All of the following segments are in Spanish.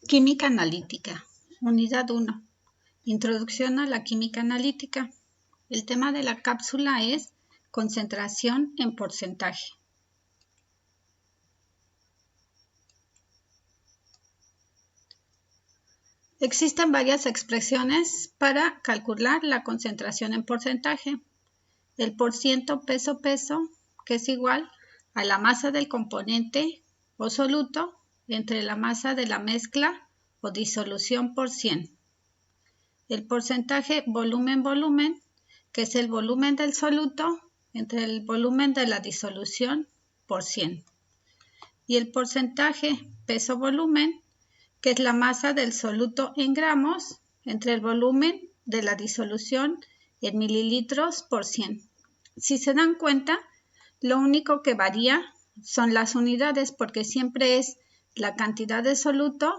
Química analítica. Unidad 1. Introducción a la química analítica. El tema de la cápsula es concentración en porcentaje. Existen varias expresiones para calcular la concentración en porcentaje. El porciento peso-peso, que es igual a la masa del componente o soluto entre la masa de la mezcla o disolución por 100. El porcentaje volumen-volumen, que es el volumen del soluto entre el volumen de la disolución por 100. Y el porcentaje peso-volumen, que es la masa del soluto en gramos entre el volumen de la disolución en mililitros por 100. Si se dan cuenta, lo único que varía son las unidades, porque siempre es la cantidad de soluto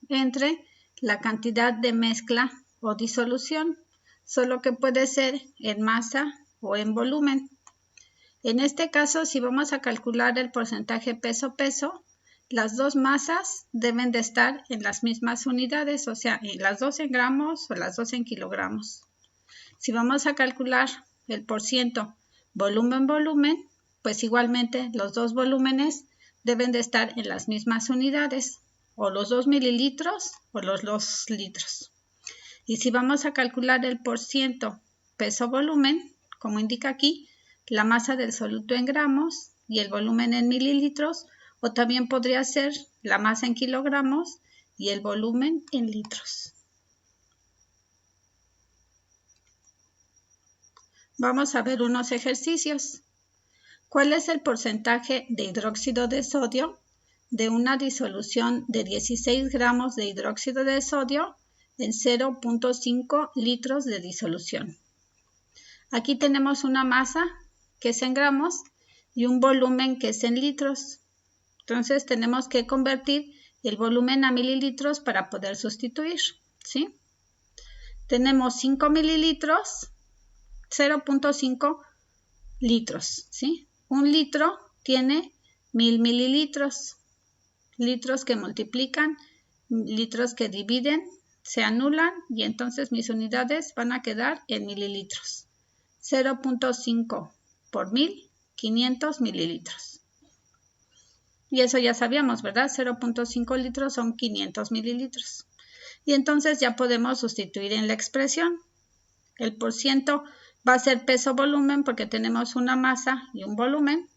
entre la cantidad de mezcla o disolución, solo que puede ser en masa o en volumen. En este caso, si vamos a calcular el porcentaje peso-peso, las dos masas deben de estar en las mismas unidades, o sea, las dos en gramos o las dos en kilogramos. Si vamos a calcular el porciento volumen-volumen, pues igualmente los dos volúmenes deben de estar en las mismas unidades, o los 2 mililitros o los 2 litros. Y si vamos a calcular el porciento peso-volumen, como indica aquí, la masa del soluto en gramos y el volumen en mililitros, o también podría ser la masa en kilogramos y el volumen en litros. Vamos a ver unos ejercicios. ¿Cuál es el porcentaje de hidróxido de sodio de una disolución de 16 gramos de hidróxido de sodio en 0.5 litros de disolución? Aquí tenemos una masa que es en gramos y un volumen que es en litros. Entonces tenemos que convertir el volumen a mililitros para poder sustituir, ¿sí? Tenemos 5 mililitros, 0.5 litros, ¿sí? Un litro tiene 1000 mililitros. Litros que multiplican, litros que dividen, se anulan y entonces mis unidades van a quedar en mililitros. 0.5 por 1000, 500 mililitros. Y eso ya sabíamos, ¿verdad? 0.5 litros son 500 mililitros. Y entonces ya podemos sustituir en la expresión. El porciento va a ser peso-volumen porque tenemos una masa y un volumen.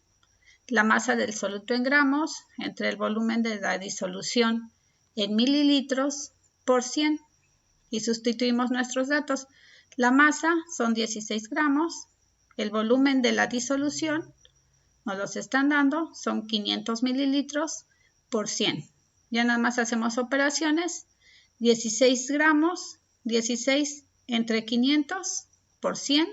La masa del soluto en gramos entre el volumen de la disolución en mililitros por 100. Y sustituimos nuestros datos. La masa son 16 gramos. El volumen de la disolución nos los están dando, son 500 mililitros por 100. Ya nada más hacemos operaciones. 16 gramos, 16 entre 500 por 100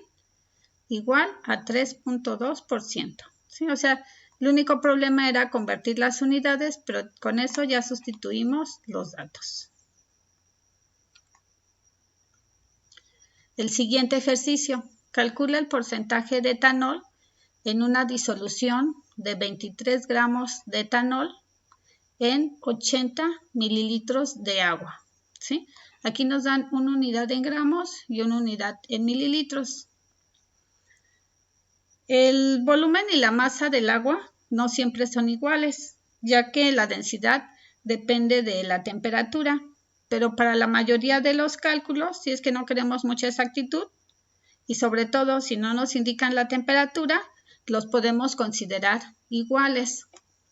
igual a 3.2%. ¿Sí? O sea, el único problema era convertir las unidades, pero con eso ya sustituimos los datos. El siguiente ejercicio. Calcula el porcentaje de etanol en una disolución de 23 gramos de etanol en 80 mililitros de agua. ¿Sí? Aquí nos dan una unidad en gramos y una unidad en mililitros. El volumen y la masa del agua no siempre son iguales, ya que la densidad depende de la temperatura, pero para la mayoría de los cálculos, si es que no queremos mucha exactitud, y sobre todo si no nos indican la temperatura, los podemos considerar iguales.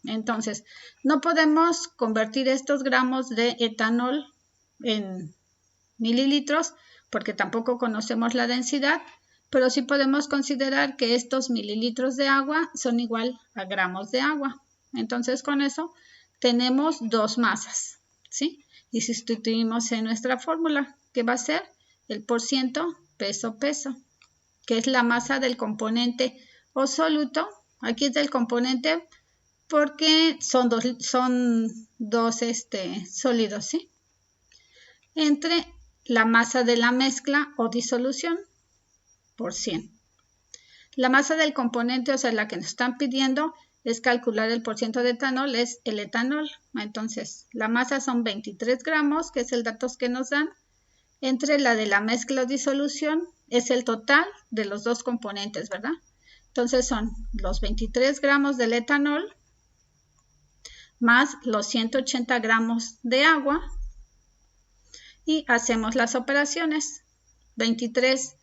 Entonces, no podemos convertir estos gramos de etanol en mililitros porque tampoco conocemos la densidad, pero sí podemos considerar que estos mililitros de agua son igual a gramos de agua. Entonces, con eso tenemos dos masas, ¿sí? Y sustituimos en nuestra fórmula, que va a ser el porciento peso-peso, que es la masa del componente o soluto. Aquí es del componente porque son dos sólidos, ¿sí? Entre la masa de la mezcla o disolución por 100. La masa del componente, o sea, la que nos están pidiendo, es calcular el porcentaje de etanol, es el etanol. Entonces, la masa son 23 gramos, que es el dato que nos dan, entre la de la mezcla o disolución, es el total de los dos componentes, ¿verdad? Entonces son los 23 gramos del etanol más los 180 gramos de agua y hacemos las operaciones. 23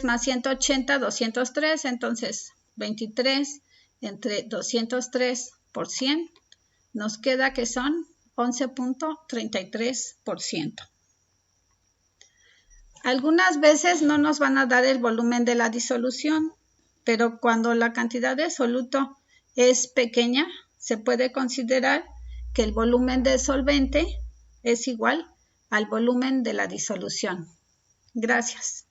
más 180, 203, entonces 23 entre 203 por 100 nos queda que son 11.33%. Algunas veces no nos van a dar el volumen de la disolución, pero cuando la cantidad de soluto es pequeña, se puede considerar que el volumen del solvente es igual al volumen de la disolución. Gracias.